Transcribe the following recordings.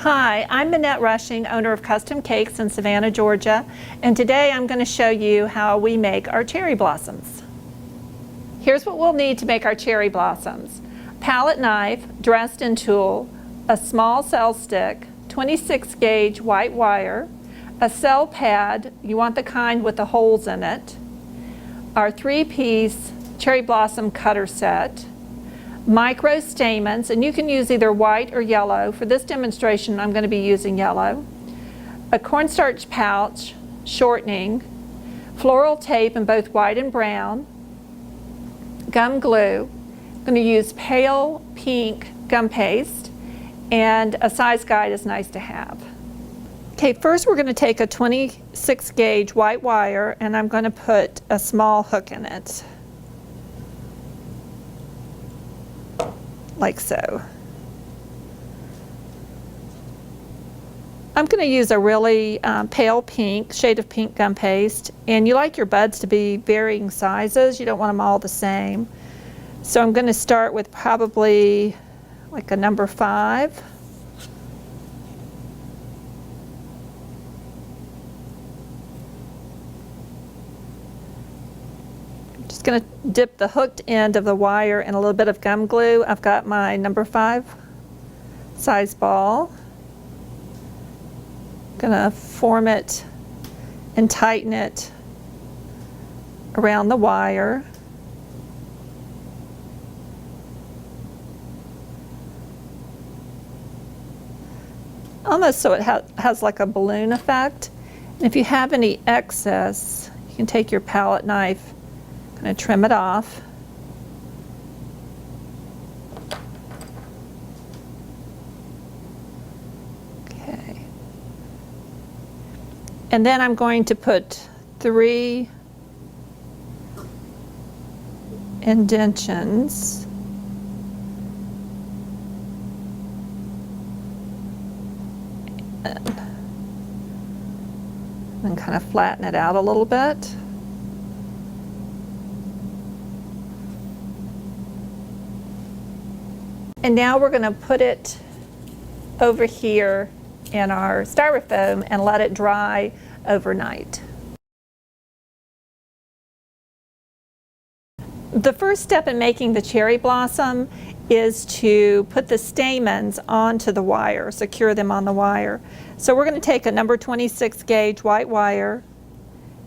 Hi, I'm Minette Rushing, owner of Custom Cakes in Savannah, Georgia, and today I'm going to show you how we make our cherry blossoms. Here's what we'll need to make our cherry blossoms. Pallet knife, Dresden Tool, a small Cel Stick, 26 gauge white wire, a Cel Pad, you want the kind with the holes in it, our 3-piece cherry blossom cutter set, micro stamens, and you can use either white or yellow. For this demonstration, I'm going to be using yellow. A cornstarch pouch, shortening, floral tape in both white and brown, gum glue. I'm going to use pale pink gum paste, and a size guide is nice to have. Okay, first we're going to take a 26 gauge white wire, and I'm going to put a small hook in it. Like so. I'm going to use a really pale pink, shade of pink gum paste, and you like your buds to be varying sizes. You don't want them all the same. So I'm going to start with probably like a number 5. Going to dip the hooked end of the wire in a little bit of gum glue. I've got my number 5 size ball. Going to form it and tighten it around the wire. Almost so it has like a balloon effect. And if you have any excess, you can take your palette knife and trim it off. Okay. And then I'm going to put 3 indentions and kind of flatten it out a little bit. And now we're going to put it over here in our styrofoam and let it dry overnight. The first step in making the cherry blossom is to put the stamens onto the wire, secure them on the wire. So we're going to take a number 26 gauge white wire,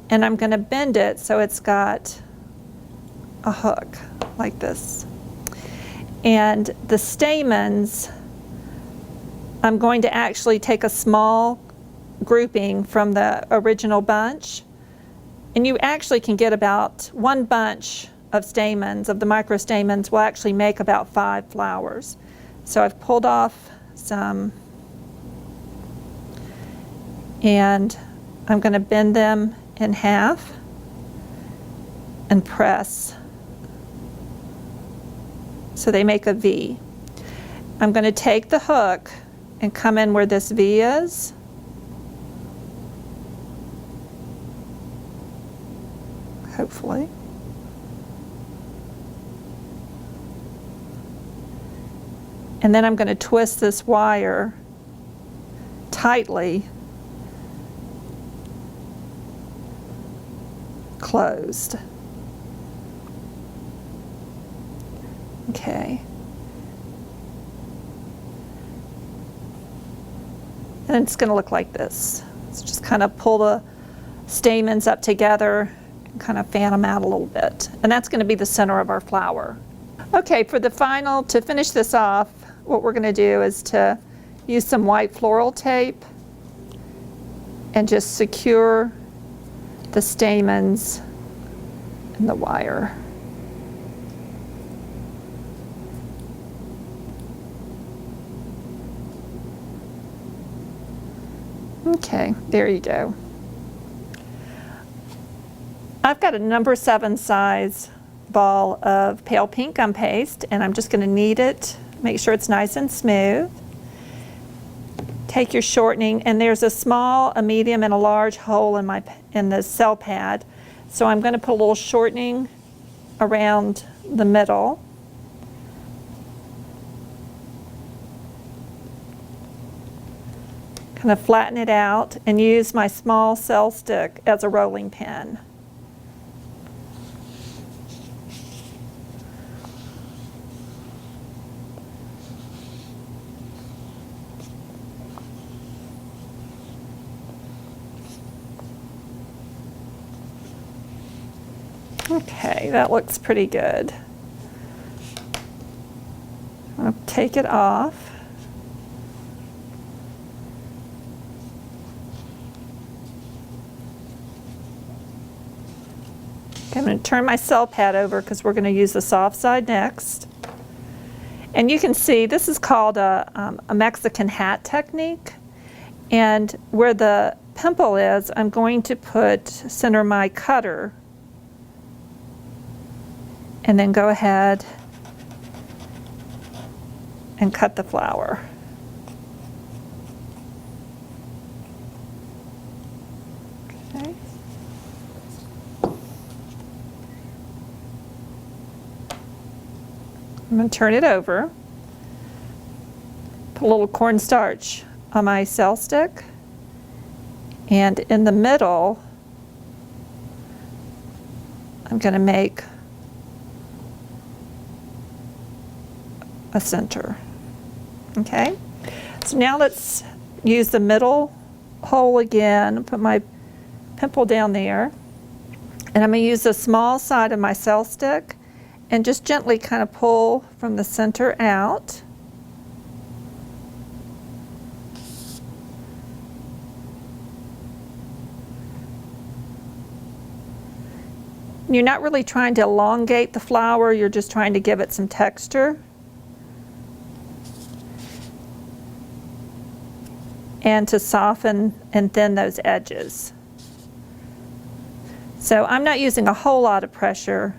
and I'm going to bend it so it's got a hook like this. And the stamens, I'm going to actually take a small grouping from the original bunch, and you actually can get about 1 bunch of stamens, of the micro stamens, will actually make about 5 flowers. So I've pulled off some, and I'm going to bend them in half and press so they make a V. I'm going to take the hook and come in where this V is. Hopefully. And then I'm going to twist this wire tightly closed. Okay. And it's going to look like this. Let's just kind of pull the stamens up together and kind of fan them out a little bit. And that's going to be the center of our flower. Okay, for the final, to finish this off, what we're going to do is to use some white floral tape and just secure the stamens in the wire. Okay, there you go. I've got a number 7 size ball of pale pink gum paste, and I'm just going to knead it, make sure it's nice and smooth. Take your shortening, and there's a small, a medium, and a large hole in the Cel Pad. So I'm going to put a little shortening around the middle. kind of flatten it out and use my small Cel Stick as a rolling pin. Okay, that looks pretty good. I'm going to take it off. Okay, I'm going to turn my Cel Pad over because we're going to use the soft side next. And you can see this is called a Mexican hat technique. And where the pimple is, I'm going to center my cutter and then go ahead and cut the flower. Okay. I'm going to turn it over, put a little cornstarch on my Cel Stick, and in the middle I'm going to make a center. Okay, so now let's use the middle hole again, put my pimple down there, and I'm going to use the small side of my Cel Stick and just gently kind of pull from the center out. You're not really trying to elongate the flower, you're just trying to give it some texture. And to soften and thin those edges. So I'm not using a whole lot of pressure.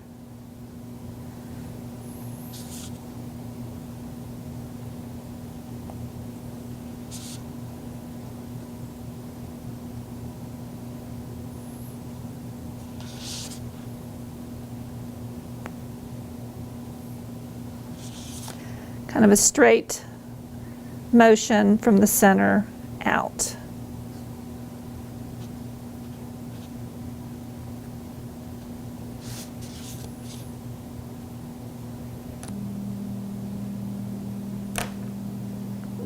Kind of a straight motion from the center out.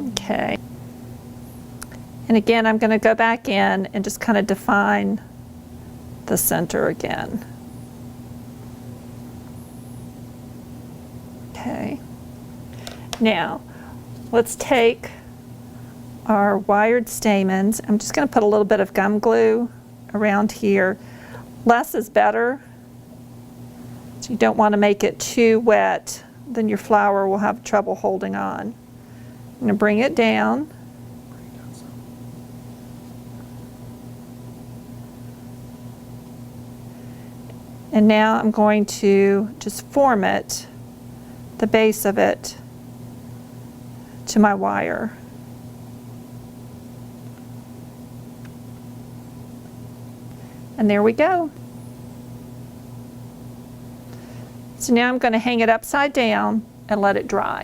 Okay. And again, I'm going to go back in and just kind of define the center again. Okay. Now, let's take our wired stamens. I'm just going to put a little bit of gum glue around here. Less is better. So you don't want to make it too wet, then your flower will have trouble holding on. I'm going to bring it down. And now I'm going to just form it, the base of it, to my wire. And there we go. So now I'm going to hang it upside down and let it dry.